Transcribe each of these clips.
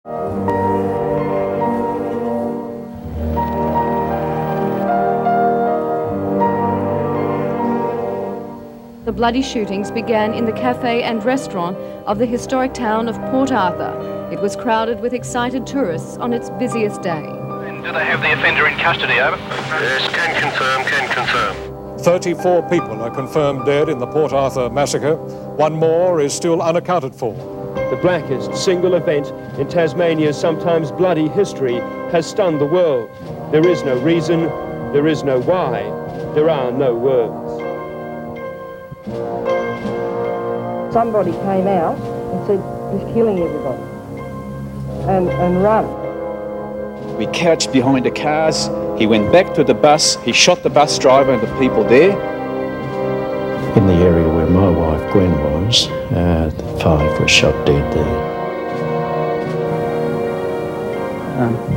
The bloody shootings began in the cafe and restaurant of the historic town of Port Arthur. It was crowded with excited tourists on its busiest day. Do they have the offender in custody, over? Yes, can confirm. 34 people are confirmed dead in the Port Arthur massacre. One more is still unaccounted for. The blackest single event in Tasmania's sometimes bloody history has stunned the world. There is no reason, there is no why, there are no words. Somebody came out and said, he's killing everybody, and run. We crouched behind the cars, he went back to the bus, he shot the bus driver and the people there. In the area where my wife Gwen was, 5 were shot dead there.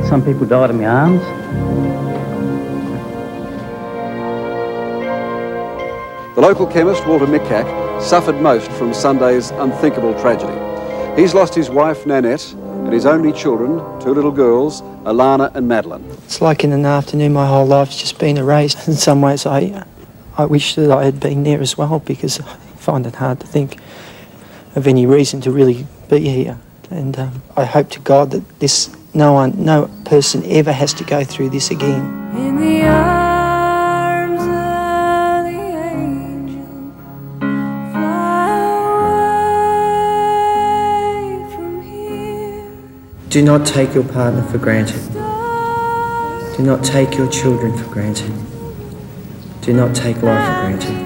Some people died in my arms. The local chemist, Walter Mikac, suffered most from Sunday's unthinkable tragedy. He's lost his wife, Nanette, and his only children, 2 little girls, Alana and Madeline. It's like in an afternoon, my whole life's just been erased. In some ways, I wish that I had been there as well, because I find it hard to think of any reason to really be here. And I hope to God that no person ever has to go through this again. In the arms of the angel, fly away from here. Do not take your partner for granted. Do not take your children for granted. Do not take life for granted.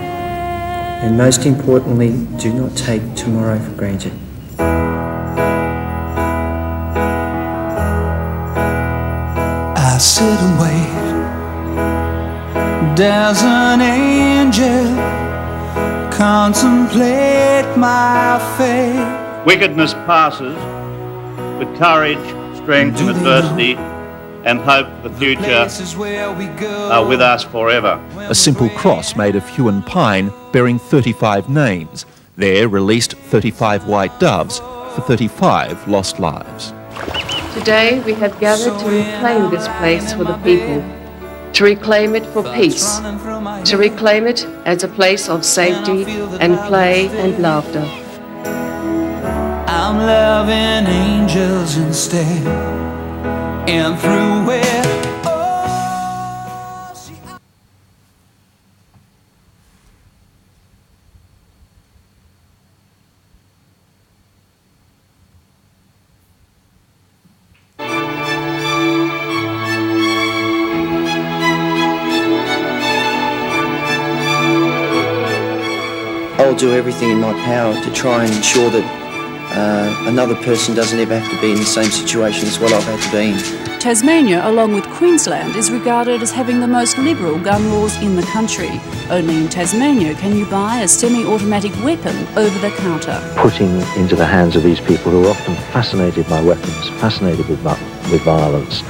And most importantly, do not take tomorrow for granted. I sit and wait. There's an angel, contemplate my fate. Wickedness passes, but courage, strength and adversity and hope for the future are with us forever. A simple cross made of hewn pine bearing 35 names. There released 35 white doves for 35 lost lives. Today we have gathered to reclaim this place for the people, to reclaim it for peace, to reclaim it as a place of safety and play and laughter. I'm loving angels instead, and through it all she... I'll do everything in my power to try and ensure that another person doesn't ever have to be in the same situation as what I've had to be in. Tasmania, along with Queensland, is regarded as having the most liberal gun laws in the country. Only in Tasmania can you buy a semi-automatic weapon over the counter. Putting into the hands of these people who are often fascinated by weapons, fascinated with violence,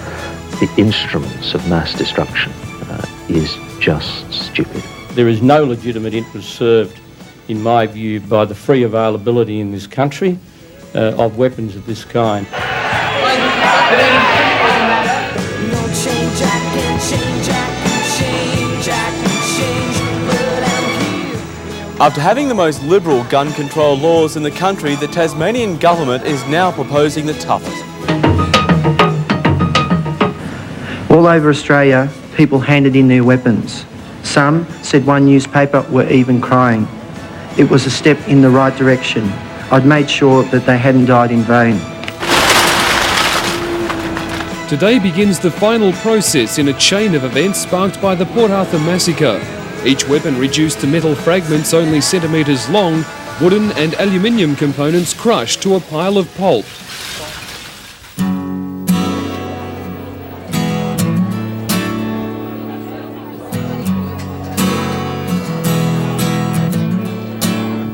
the instruments of mass destruction is just stupid. There is no legitimate interest served, in my view, by the free availability in this country of weapons of this kind. After having the most liberal gun control laws in the country, the Tasmanian government is now proposing the toughest. All over Australia, people handed in their weapons. Some, said one newspaper, were even crying. It was a step in the right direction. I'd made sure that they hadn't died in vain. Today begins the final process in a chain of events sparked by the Port Arthur Massacre. Each weapon reduced to metal fragments only centimetres long, wooden and aluminium components crushed to a pile of pulp.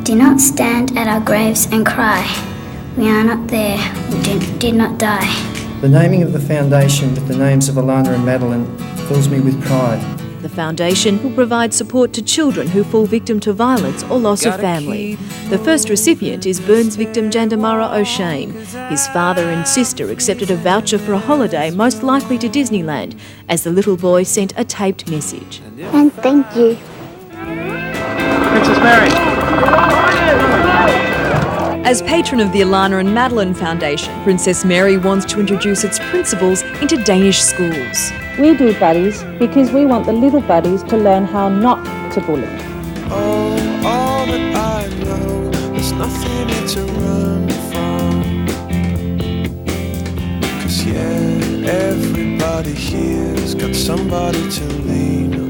Do not stand at our graves and cry. We are not there. We did not die. The naming of the foundation with the names of Alana and Madeline fills me with pride. The foundation will provide support to children who fall victim to violence or loss of family. The first recipient is Burns victim Jandamara O'Shane. His father and sister accepted a voucher for a holiday, most likely to Disneyland, as the little boy sent a taped message. And thank you. Princess Mary. As patron of the Alana and Madeline Foundation, Princess Mary wants to introduce its principles into Danish schools. We do buddies because we want the little buddies to learn how not to bully. Oh, all that I know, there's nothing here to run from. 'Cause yeah, everybody here's got somebody to lean on.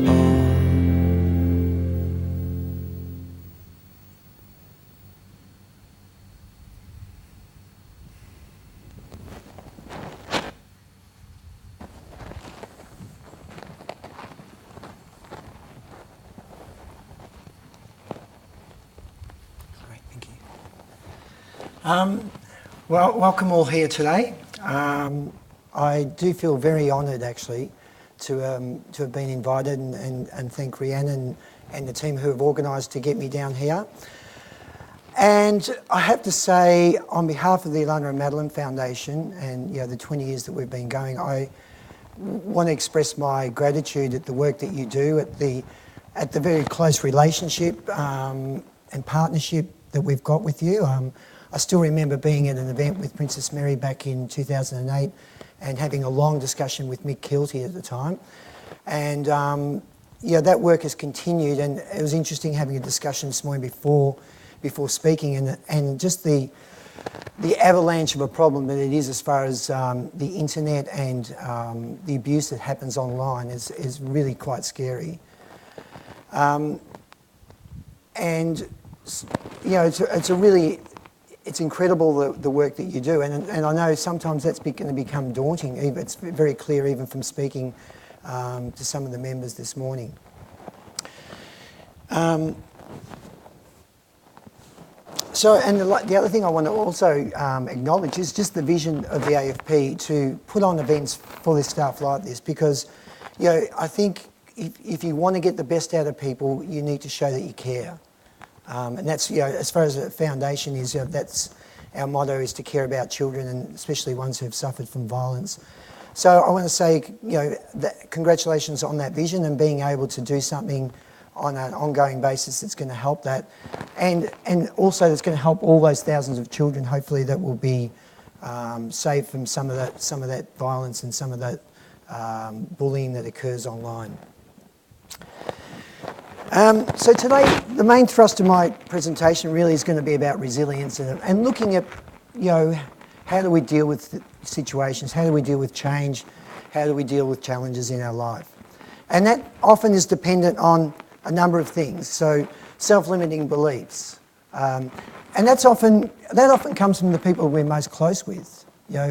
Well, welcome all here today. I do feel very honoured actually to have been invited and thank Rhiannon and the team who have organised to get me down here. And I have to say, on behalf of the Alana and Madeline Foundation and the 20 years that we've been going, I want to express my gratitude at the work that you do, at the very close relationship and partnership that we've got with you. I still remember being at an event with Princess Mary back in 2008 and having a long discussion with Mick Kilty at the time. And that work has continued, and it was interesting having a discussion this morning before speaking, and just the avalanche of a problem that it is as far as the internet and the abuse that happens online is really quite scary. It's incredible the work that you do, and I know sometimes that's going to become daunting. It's very clear even from speaking to some of the members this morning. The other thing I want to also acknowledge is just the vision of the AFP to put on events for this stuff like this, because I think if you want to get the best out of people, you need to show that you care. And that's, as far as the foundation is, that's our motto, is to care about children, and especially ones who have suffered from violence. So I want to say, congratulations on that vision and being able to do something on an ongoing basis that's going to help that, and also that's going to help all those thousands of children, hopefully, that will be saved from some of that violence and some of that bullying that occurs online. So today, the main thrust of my presentation really is going to be about resilience and looking at, how do we deal with situations, how do we deal with change, how do we deal with challenges in our life. And that often is dependent on a number of things. So self-limiting beliefs. And that often comes from the people we're most close with,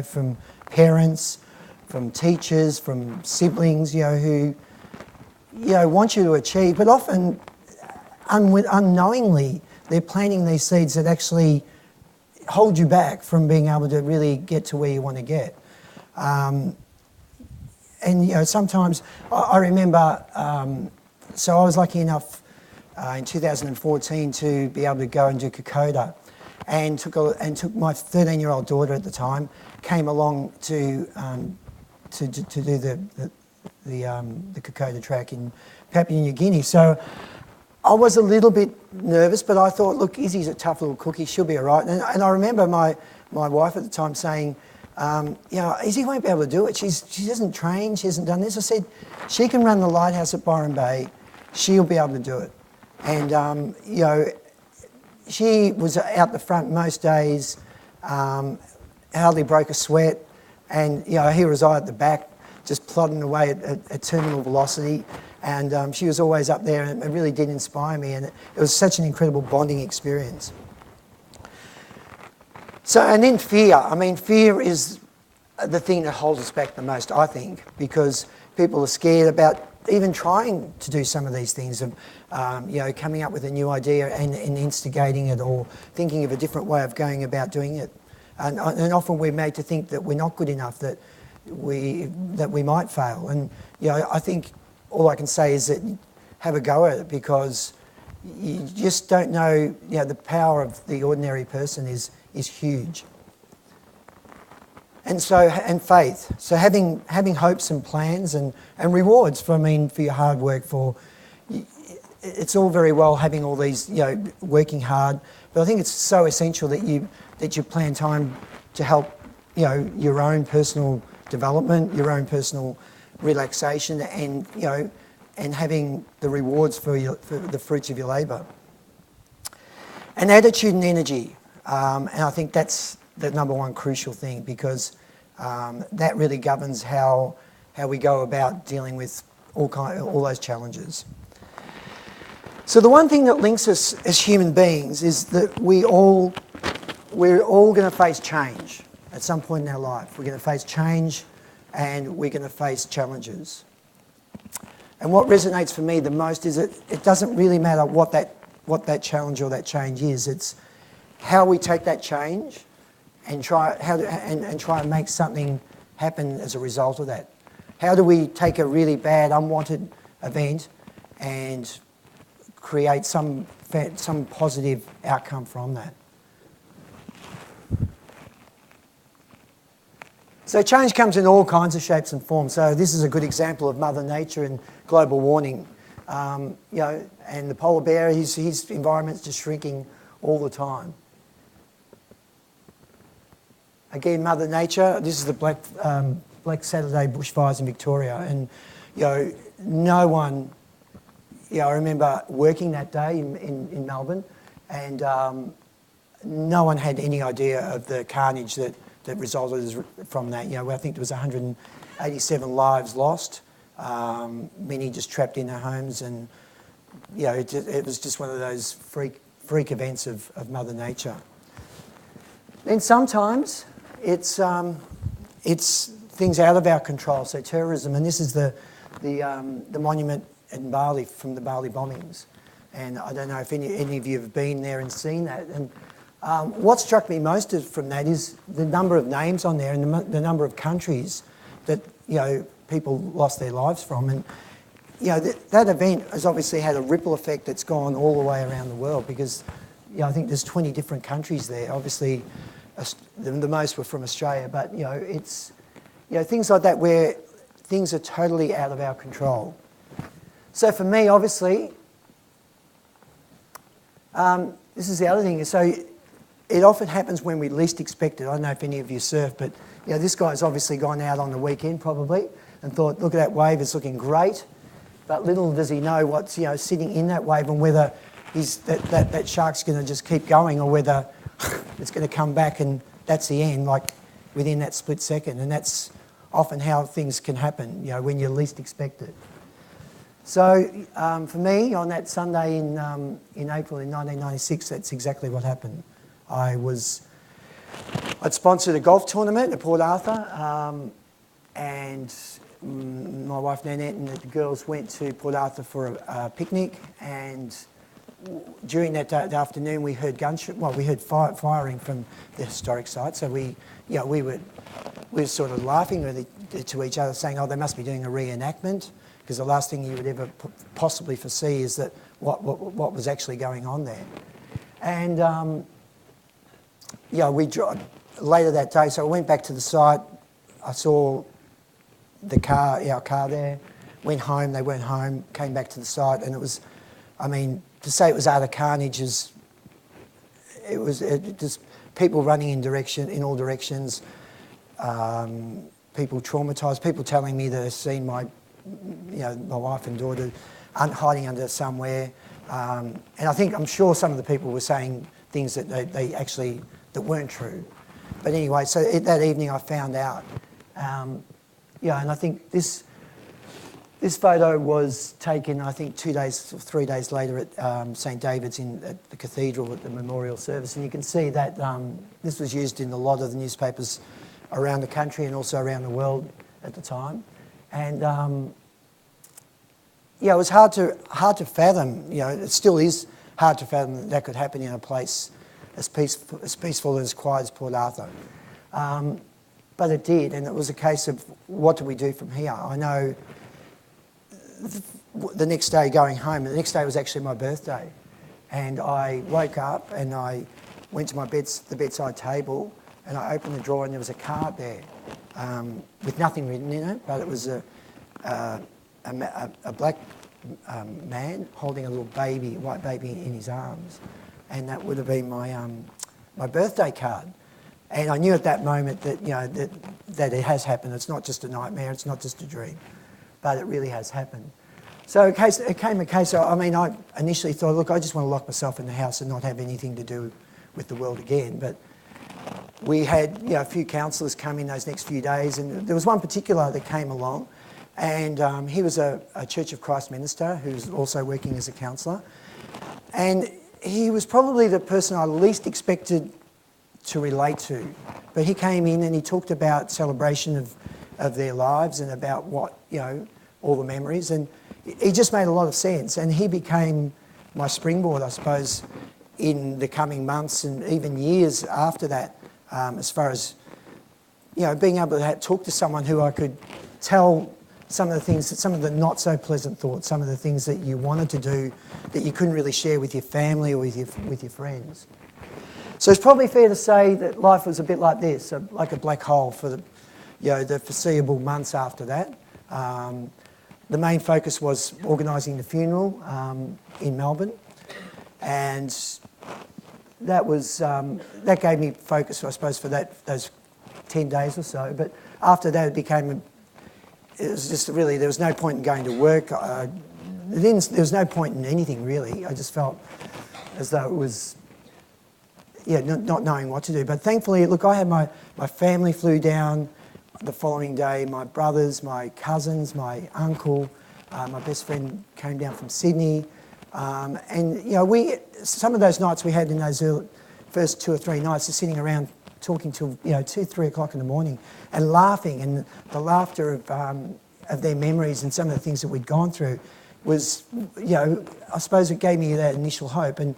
from parents, from teachers, from siblings, who want you to achieve, but often unknowingly they're planting these seeds that actually hold you back from being able to really get to where you want to get. Sometimes I remember, so I was lucky enough in 2014 to be able to go and do Kokoda, and took my 13-year-old daughter at the time, came along to do the Kokoda track in Papua New Guinea. So I was a little bit nervous, but I thought, look, Izzy's a tough little cookie, she'll be all right. And I remember my wife at the time saying, Izzy won't be able to do it. She hasn't trained, she hasn't done this. I said, she can run the lighthouse at Byron Bay, she'll be able to do it. And, she was out the front most days, hardly broke a sweat. And, here was I at the back, just plodding away at terminal velocity, and she was always up there, and it really did inspire me, and it was such an incredible bonding experience. So, and then fear. I mean, fear is the thing that holds us back the most, I think, because people are scared about even trying to do some of these things, of coming up with a new idea and instigating it, or thinking of a different way of going about doing it. And often we're made to think that we're not good enough, that we might fail. And I think all I can say is that have a go at it, because you just don't know, the power of the ordinary person is huge. And faith. So having hopes and plans and rewards for your hard work. It's all very well having all these, working hard, but I think it's so essential that you plan time to help, your own personal development, your own personal relaxation, and and having the rewards for the fruits of your labour. And attitude and energy, and I think that's the number one crucial thing, because that really governs how we go about dealing with all those challenges. So the one thing that links us as human beings is that we're all going to face change at some point in our life. We're going to face change, and we're going to face challenges. And what resonates for me the most is that it doesn't really matter what that challenge or that change is. It's how we take that change and try and make something happen as a result of that. How do we take a really bad, unwanted event and create some positive outcome from that? So change comes in all kinds of shapes and forms. So this is a good example of Mother Nature and global warming. And the polar bear, his environment's just shrinking all the time. Again, Mother Nature. This is the Black Saturday bushfires in Victoria, and no one. I remember working that day in Melbourne, and no one had any idea of the carnage that resulted from that. I think there was 187 lives lost, many just trapped in their homes, and it was just one of those freak events of Mother Nature. Then sometimes it's things out of our control. So terrorism, and this is the monument in Bali from the Bali bombings, and I don't know if any of you have been there and seen that. And what struck me most from that is the number of names on there and the number of countries that people lost their lives from. And that event has obviously had a ripple effect that's gone all the way around the world, because I think there's 20 different countries there. Obviously, the most were from Australia, but it's things like that where things are totally out of our control. So for me, obviously, this is the other thing. So it often happens when we least expect it. I don't know if any of you surf, but this guy's obviously gone out on the weekend probably and thought, look at that wave, it's looking great. But little does he know what's sitting in that wave, and whether that shark's going to just keep going, or whether it's going to come back and that's the end, like within that split second. And that's often how things can happen, when you least expect it. So for me, on that Sunday in April in 1996, that's exactly what happened. I'd sponsored a golf tournament at Port Arthur, and my wife Nanette and the girls went to Port Arthur for a picnic, and during that afternoon we heard gunshot. Well, we heard firing from the historic site, so we were sort of laughing to each other, saying, "Oh, they must be doing a reenactment," because the last thing you would ever possibly foresee is that what was actually going on there. And we later that day, so I went back to the site. I saw our car there, went home, they weren't home, came back to the site, and it was, to say it was utter carnage is, it just people running in all directions, people traumatised, people telling me that they've seen my wife and daughter hiding under somewhere, and I'm sure some of the people were saying things that that weren't true. But anyway, so that evening I found out. And I think this photo was taken, I think 2 days or 3 days later at St David's at the cathedral at the memorial service. And you can see that this was used in a lot of the newspapers around the country and also around the world at the time. And it was hard to fathom. It still is hard to fathom that could happen in a place as peaceful and as quiet as Port Arthur. But it did, and it was a case of what do we do from here? I know the next day going home, the next day was actually my birthday. And I woke up and I went to the bedside table and I opened the drawer and there was a card there with nothing written in it, but it was a black man holding a little baby, white baby in his arms. And that would have been my birthday card. And I knew at that moment that, you know, that it has happened. It's not just a nightmare, it's not just a dream, but it really has happened. So it came a case of, I mean, I initially thought, look, I just want to lock myself in the house and not have anything to do with the world again. But we had, you know, a few counsellors come in those next few days, and there was one particular that came along, and he was a Church of Christ minister who's also working as a counsellor. And he was probably the person I least expected to relate to. But he came in and he talked about celebration of their lives and about what, you know, all the memories. And he just made a lot of sense. And he became my springboard, I suppose, in the coming months and even years after that, as far as, you know, being able to talk to someone who I could tell some of the things, some of the not so pleasant thoughts, some of the things that you wanted to do that you couldn't really share with your family or with your friends. So it's probably fair to say that life was a bit like this, like a black hole for the, you know, the foreseeable months after that. The main focus was organising the funeral in Melbourne, and that was that gave me focus, I suppose, for those 10 days or so. But after that, it was just really, there was no point in going to work. There was no point in anything really. I just felt as though it was, yeah, not knowing what to do. But thankfully, look, I had my family flew down the following day. My brothers, my cousins, my uncle, my best friend came down from Sydney. And, you know, some of those nights we had in those first 2 or 3 nights of sitting around talking till, you know, 2, 3 o'clock in the morning and laughing, and the laughter of their memories and some of the things that we'd gone through was, you know, I suppose it gave me that initial hope. And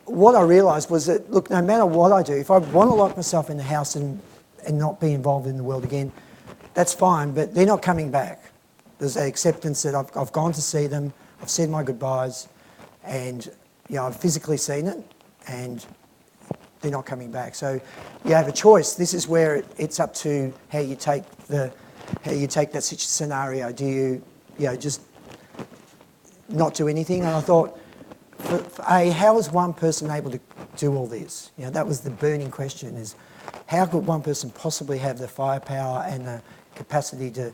what I realised was that, look, no matter what I do, if I want to lock myself in the house and not be involved in the world again, that's fine, but they're not coming back. There's an acceptance that I've gone to see them, I've said my goodbyes, and, you know, I've physically seen it, and they're not coming back. So you have a choice. This is where it's up to how you take that scenario. Do you know, just not do anything? And I thought, how is one person able to do all this? You know, that was the burning question: is how could one person possibly have the firepower and the capacity to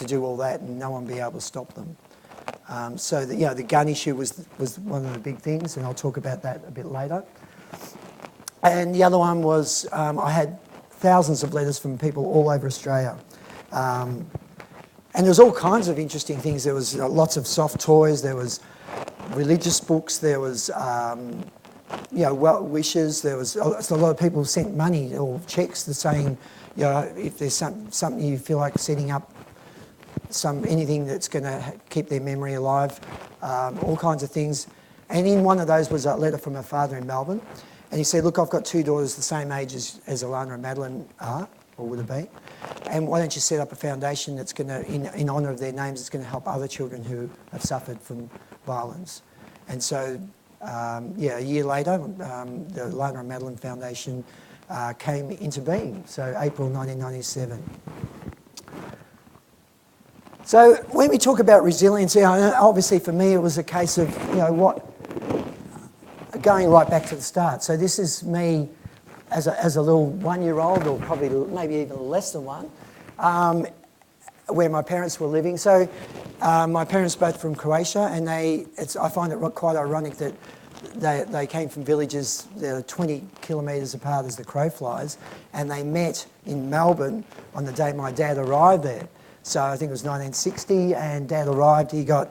do all that, and no one be able to stop them? So you know, the gun issue was one of the big things, and I'll talk about that a bit later. And the other one was I had thousands of letters from people all over Australia. And there was all kinds of interesting things. There was lots of soft toys, there was religious books, there was you know, well wishes, there was a lot of people sent money or cheques to saying, you know, if there's something you feel like setting up, anything that's going to keep their memory alive, all kinds of things. And in one of those was a letter from a father in Melbourne. And he said, look, I've got 2 daughters the same age as Alana and Madeline are, or would have been. And why don't you set up a foundation that's going to, in honour of their names, it's going to help other children who have suffered from violence. And so, yeah, a year later, the Alana and Madeline Foundation came into being, so April 1997. So when we talk about resilience, you know, obviously for me it was a case of, you know, going right back to the start. So this is me as a little 1-year-old, or probably maybe even less than one, where my parents were living. So my parents both from Croatia, and I find it quite ironic that they came from villages that are 20 kilometres apart as the crow flies, and they met in Melbourne on the day my dad arrived there. So I think it was 1960, and Dad arrived. He got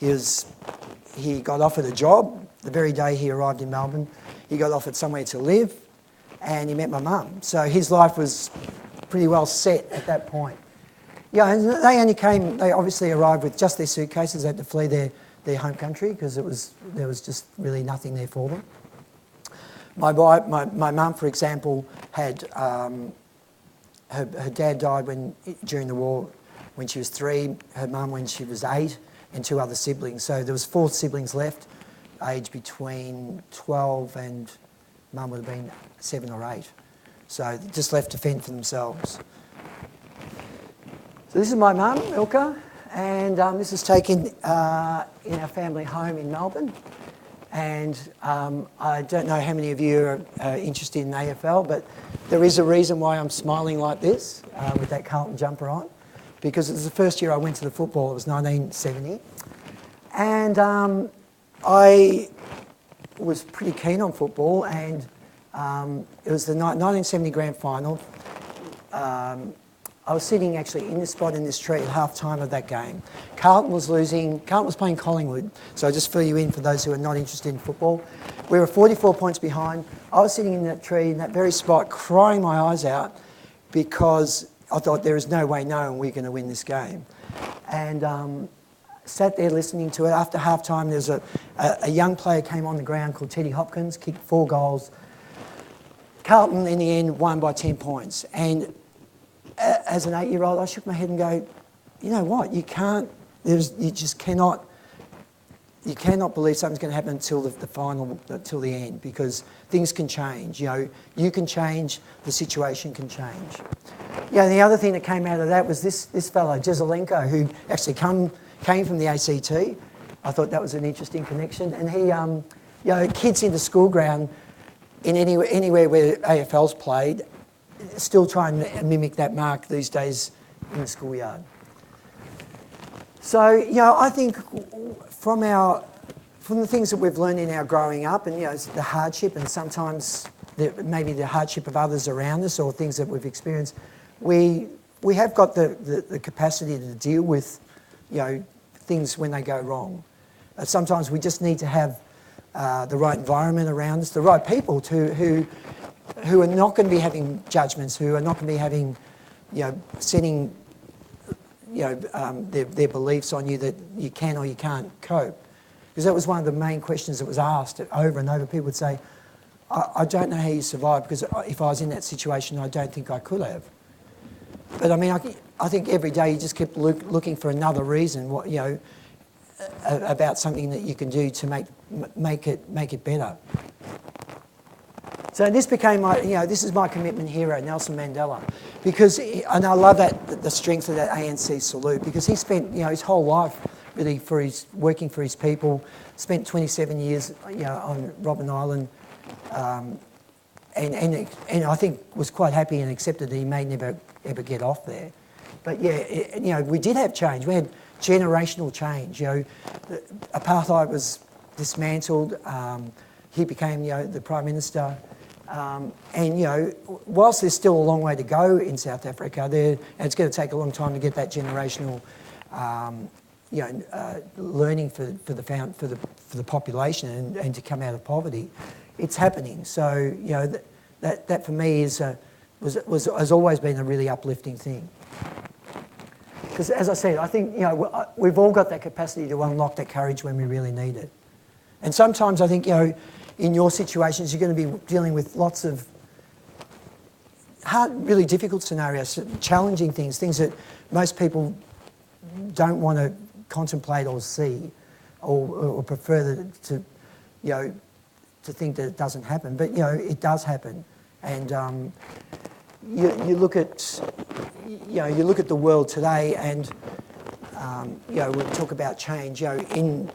offered a job the very day he arrived in Melbourne. He got offered somewhere to live, and he met my mum. So his life was pretty well set at that point. Yeah, and they obviously arrived with just their suitcases. They had to flee their home country because there was just really nothing there for them. My mum, for example, had her dad died during the war when she was 3, her mum when she was 8, and 2 other siblings. So there was 4 siblings left, aged between 12 and mum would have been 7 or 8. So just left to fend for themselves. So this is my mum, Ilka, and this is taken in our family home in Melbourne. And I don't know how many of you are interested in AFL, but there is a reason why I'm smiling like this with that Carlton jumper on, because it was the first year I went to the football. It was 1970. And I was pretty keen on football, and it was the 1970 grand final. I was sitting actually in this spot in this tree at half-time of that game. Carlton was losing. Carlton was playing Collingwood, so I'll just fill you in for those who are not interested in football. We were 44 points behind. I was sitting in that tree in that very spot crying my eyes out because I thought there is no way knowing we're going to win this game. And sat there listening to it. After half-time, there's a young player came on the ground called Teddy Hopkins, kicked 4 goals. Carlton, in the end, won by 10 points. And as an 8-year-old, I shook my head and go, you know what? You just cannot believe something's going to happen until the final, until the end, because things can change. You know, you can change, the situation can change. Yeah, the other thing that came out of that was this fellow, Jezelenko, who actually came from the ACT. I thought that was an interesting connection. And he, kids in the school ground, in anywhere where AFL's played, still try and mimic that mark these days in the schoolyard. So, I think from the things that we've learned in our growing up, and the hardship, and sometimes maybe the hardship of others around us, or things that we've experienced, we have got the capacity to deal with things when they go wrong. Sometimes we just need to have the right environment around us, the right people who are not going to be having judgments, who are not going to be having, setting, their beliefs on you that you can or you can't cope. Because that was one of the main questions that was asked over and over. People would say, I don't know how you survived, because if I was in that situation, I don't think I could have. But I mean, I think every day you just keep looking for another reason, about something that you can do to make it better. So this became this is my commitment hero, Nelson Mandela, and I love the strength of that ANC salute, because he spent his whole life really working for his people, spent 27 years on Robben Island, and I think was quite happy and accepted that he may never ever get off there. But we did have change. We had generational change. Apartheid was dismantled. He became the Prime Minister. And whilst there's still a long way to go in South Africa, and it's going to take a long time to get that generational, learning for the population and to come out of poverty, it's happening. So that for me has always been a really uplifting thing. Because as I said, I think we've all got that capacity to unlock that courage when we really need it. And sometimes I think in your situations, you're going to be dealing with lots of hard, really difficult scenarios, challenging things that most people don't want to contemplate or see, or prefer to think that it doesn't happen. But it does happen, and you look at the world today, and we talk about change. In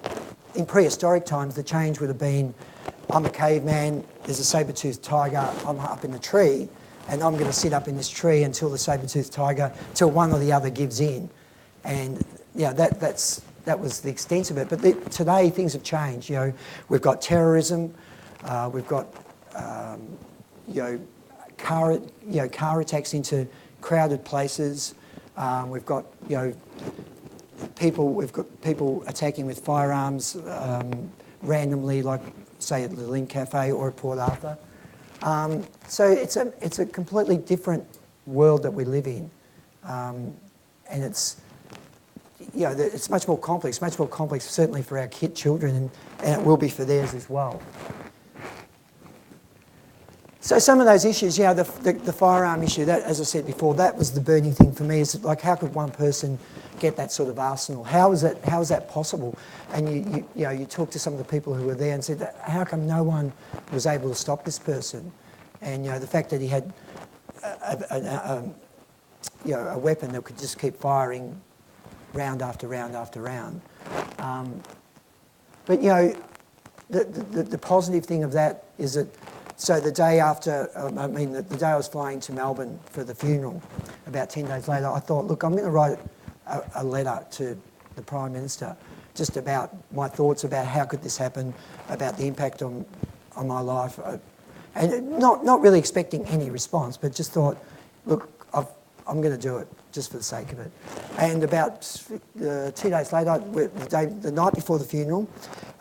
prehistoric times, the change would have been, I'm a caveman, there's a saber-toothed tiger, I'm up in the tree, and I'm going to sit up in this tree until the saber-toothed tiger, till one or the other gives in. And that was the extent of it. But today things have changed. We've got terrorism, we've got car attacks into crowded places. We've got people attacking with firearms randomly, like say at the Lynn Cafe or at Port Arthur. So it's a completely different world that we live in, and it's much more complex certainly for our children, and it will be for theirs as well. So some of those issues, you know, the firearm issue, that, as I said before, that was the burning thing for me. Is like, how could one person get that sort of arsenal? How is that possible? And you talk to some of the people who were there and said, how come no one was able to stop this person? And you know, the fact that he had a weapon that could just keep firing round after round after round. But you know, the positive thing of that is that, so the day after, the day I was flying to Melbourne for the funeral, about 10 days later, I thought, look, I'm going to write a letter to the Prime Minister just about my thoughts about how could this happen, about the impact on my life. And not really expecting any response, but just thought, look, I'm going to do it just for the sake of it. And about 2 days later, the night before the funeral,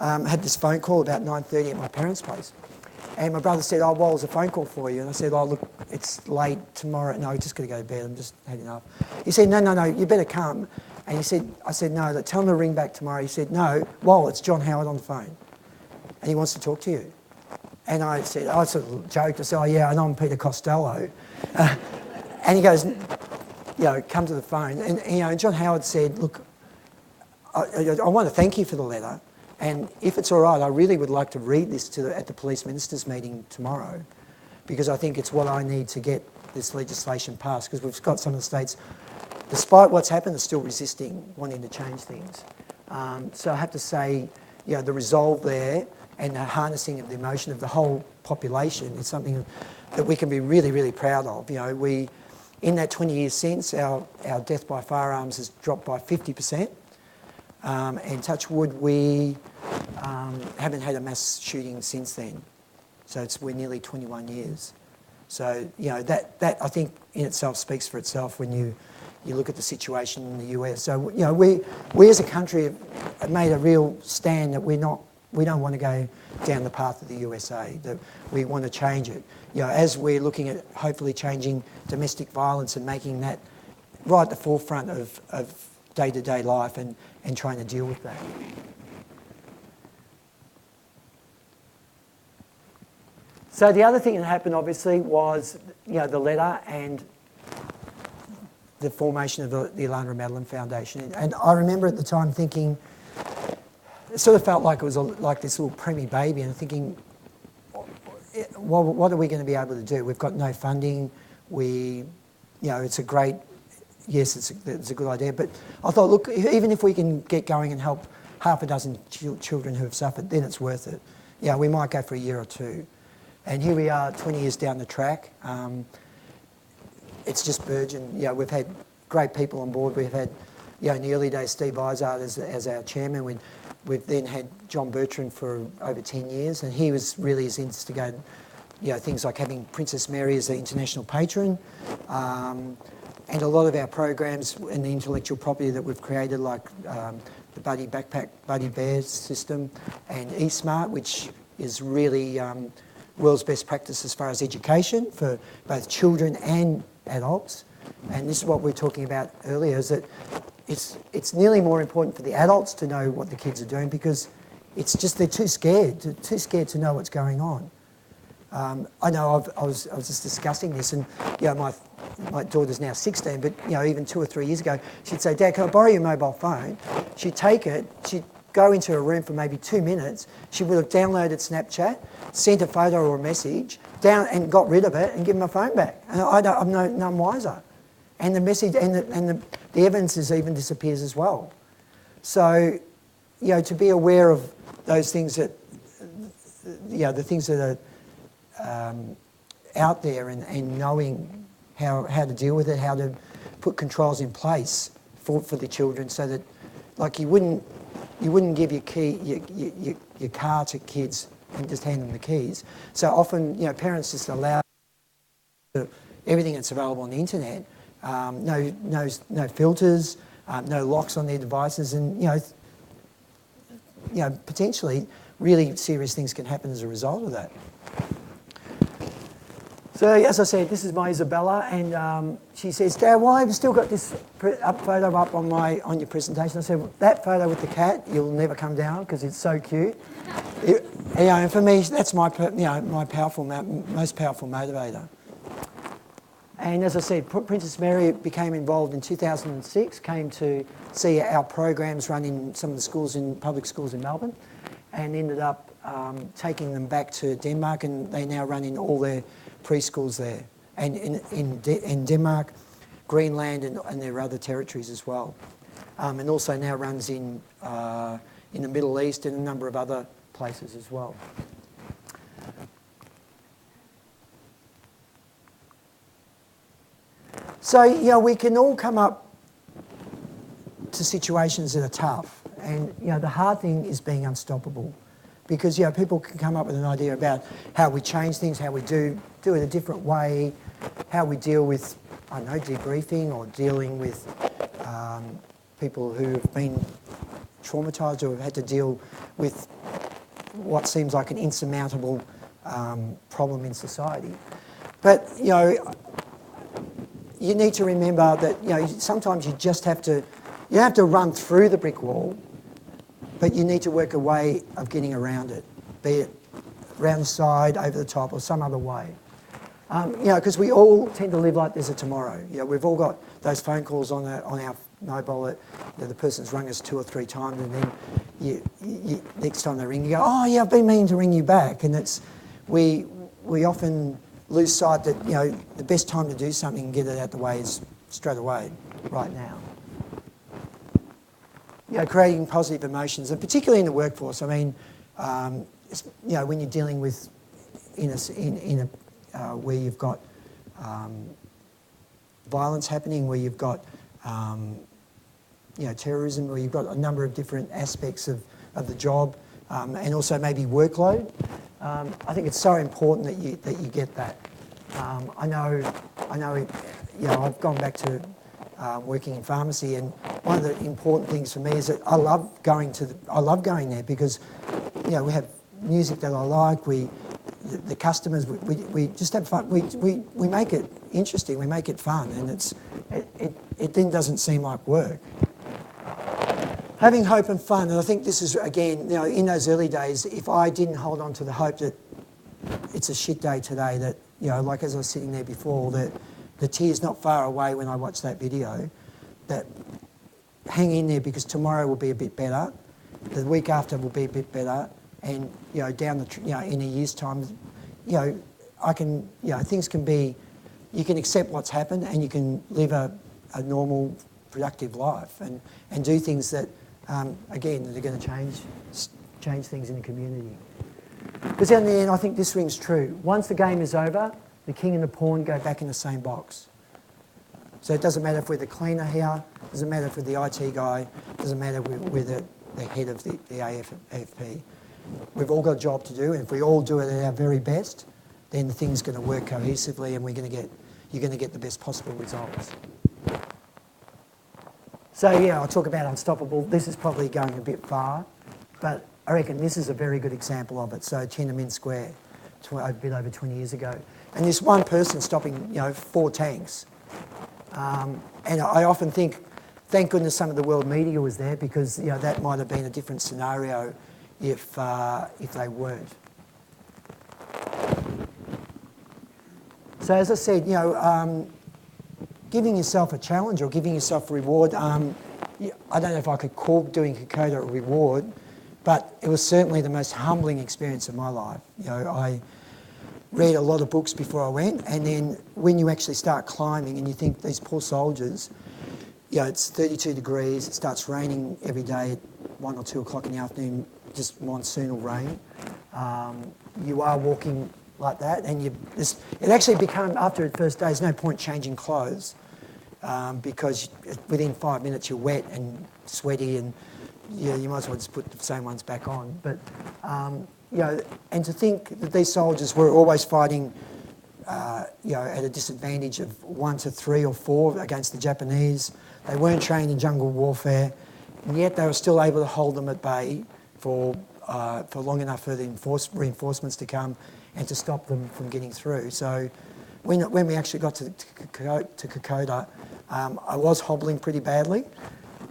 I had this phone call about 9:30 at my parents' place. And my brother said, oh, well, there's a phone call for you. And I said, oh, look, it's late tomorrow. No, I'm just going to go to bed. I'm just heading up. He said, no, you better come. And I said, no, tell him to ring back tomorrow. He said, no, well, it's John Howard on the phone. And he wants to talk to you. And I sort of joked. I said, oh, yeah, I know I'm Peter Costello. And he goes, come to the phone. And John Howard said, look, I want to thank you for the letter. And if it's all right, I really would like to read this at the police ministers' meeting tomorrow, because I think it's what I need to get this legislation passed, because we've got some of the states, despite what's happened, are still resisting wanting to change things. So I have to say, the resolve there and the harnessing of the emotion of the whole population is something that we can be really, really proud of. In that 20 years since, our death by firearms has dropped by 50%. And touch wood, we haven't had a mass shooting since then. So we're nearly 21 years. So, that I think in itself speaks for itself when you look at the situation in the US. So, we as a country have made a real stand that we don't want to go down the path of the USA, that we want to change it. As we're looking at hopefully changing domestic violence and making that right at the forefront of day-to-day life and trying to deal with that. So the other thing that happened, obviously, was the letter and the formation of the Ilana Madeline Foundation. And I remember at the time thinking, it sort of felt like it was like this little preemie baby, and thinking, well, what are we going to be able to do? We've got no funding. It's a great. Yes, it's a good idea, but I thought, look, even if we can get going and help half a dozen children who have suffered, then it's worth it. We might go for a year or two. And here we are 20 years down the track. It's just burgeoned. We've had great people on board. We've had, in the early days, Steve Izard as our chairman. We've then had John Bertrand for over 10 years, and he was really as instigated, things like having Princess Mary as the international patron. And a lot of our programs and the intellectual property that we've created, like the Buddy Backpack, Buddy Bear system, and eSmart, which is really world's best practice as far as education for both children and adults. And this is what we were talking about earlier, is that it's nearly more important for the adults to know what the kids are doing, because it's just they're too scared to know what's going on. I know I was just discussing this, and my daughter's now 16, but even 2 or 3 years ago, she'd say, Dad, can I borrow your mobile phone? She'd take it, she'd go into her room for maybe 2 minutes, she would have downloaded Snapchat, sent a photo or a message, and got rid of it and given my phone back. And I'm none wiser. And the message and the evidence even disappears as well. So, to be aware of those things that, the things that are out there, and knowing how to deal with it, how to put controls in place for the children, so that, like, you wouldn't give your car to kids and just hand them the keys. So often, parents just allow everything that's available on the internet, no filters, no locks on their devices, and potentially really serious things can happen as a result of that. So as I said, this is my Isabella, and she says, "Dad, why have you still got this photo up on your presentation?" I said, well, "That photo with the cat, you'll never come down because it's so cute." And for me, that's my most powerful motivator. And as I said, Princess Mary became involved in 2006, came to see our programs run in some of the schools, in public schools in Melbourne, and ended up taking them back to Denmark, and they now run in all their preschools there, and in Denmark, Greenland, and their other territories as well, and also now runs in the Middle East and a number of other places as well. So, we can all come up to situations that are tough, and the hard thing is being unstoppable, because people can come up with an idea about how we change things, how we do it a different way, how we deal with, I don't know, debriefing, or dealing with people who have been traumatised or have had to deal with what seems like an insurmountable problem in society. But you need to remember that sometimes you just have to run through the brick wall, but you need to work a way of getting around it, be it around the side, over the top, or some other way. Because we all tend to live like there's a tomorrow. We've all got those phone calls on our mobile that the person's rung us 2 or 3 times, and then you next time they ring, you go, "Oh yeah, I've been meaning to ring you back," and we often lose sight that the best time to do something and get it out the way is straight away, right now. Creating positive emotions, and particularly in the workforce. I mean, when you're dealing with where you've got violence happening, where you've got terrorism, where you've got a number of different aspects of the job, and also maybe workload. I think it's so important that you get that. I know. I've gone back to working in pharmacy, and one of the important things for me is that I love going there because we have music that I like. The customers, we just have fun. We make it interesting. We make it fun, and it then doesn't seem like work. Having hope and fun, and I think this is, again, in those early days, if I didn't hold on to the hope that it's a shit day today, that, like as I was sitting there before, that the tear's not far away when I watch that video, that hang in there because tomorrow will be a bit better, the week after will be a bit better, and, in a year's time, things can be, you can accept what's happened, and you can live a normal, productive life, and do things that, again, that are going to change things in the community. Because in the end, I think this rings true. Once the game is over, the king and the pawn go back in the same box. So it doesn't matter if we're the cleaner here, it doesn't matter if we're the IT guy, it doesn't matter if we're the head of the AFP. We've all got a job to do, and if we all do it at our very best, then the thing's going to work cohesively, and you're going to get the best possible results. So I'll talk about unstoppable. This is probably going a bit far, but I reckon this is a very good example of it. So Tiananmen Square, a bit over 20 years ago. And this one person stopping, 4 tanks. And I often think, thank goodness some of the world media was there, because, that might have been a different scenario if they weren't. So as I said, giving yourself a challenge or giving yourself a reward, I don't know if I could call doing Kokoda a reward, but it was certainly the most humbling experience of my life. I read a lot of books before I went, and then when you actually start climbing and you think, these poor soldiers, it's 32 degrees, it starts raining every day at 1 or 2 o'clock in the afternoon, just monsoonal rain. You are walking like that, and it actually became, after the first day, there's no point changing clothes, because within 5 minutes you're wet and sweaty, and you might as well just put the same ones back on. But and to think that these soldiers were always fighting, at a disadvantage of 1 to 3 or 4 against the Japanese. They weren't trained in jungle warfare, and yet they were still able to hold them at bay for long enough for the reinforcements to come and to stop them from getting through. So when we actually got to Kokoda, I was hobbling pretty badly,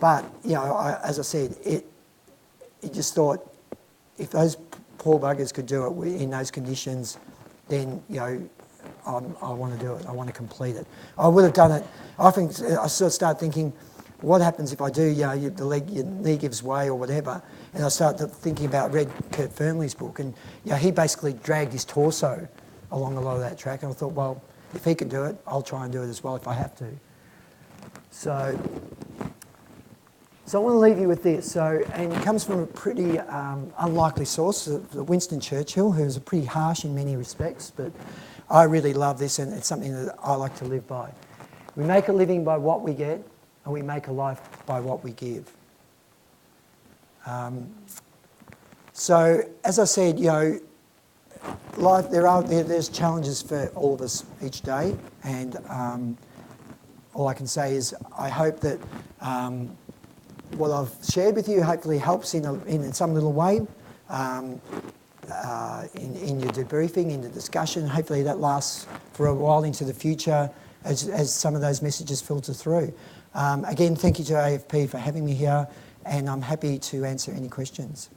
but you know, as I said, it just thought if those poor buggers could do it in those conditions, then you know, I want to do it. I want to complete it. I would have done it. I sort of started thinking, what happens if I do? You know, your knee gives way or whatever, and I started thinking about read Kurt Fernley's book, and you know, he basically dragged his torso along a lot of that track, and I thought, well, if he can do it, I'll try and do it as well if I have to. So I want to leave you with this. And it comes from a pretty unlikely source, Winston Churchill, who's a pretty harsh in many respects, but I really love this, and it's something that I like to live by. We make a living by what we get, and we make a life by what we give. So, as I said, you know, life, there's challenges for all of us each day, and all I can say is I hope that what I've shared with you hopefully helps in some little way in your debriefing, in the discussion. Hopefully that lasts for a while into the future as some of those messages filter through. Again, thank you to AFP for having me here, and I'm happy to answer any questions.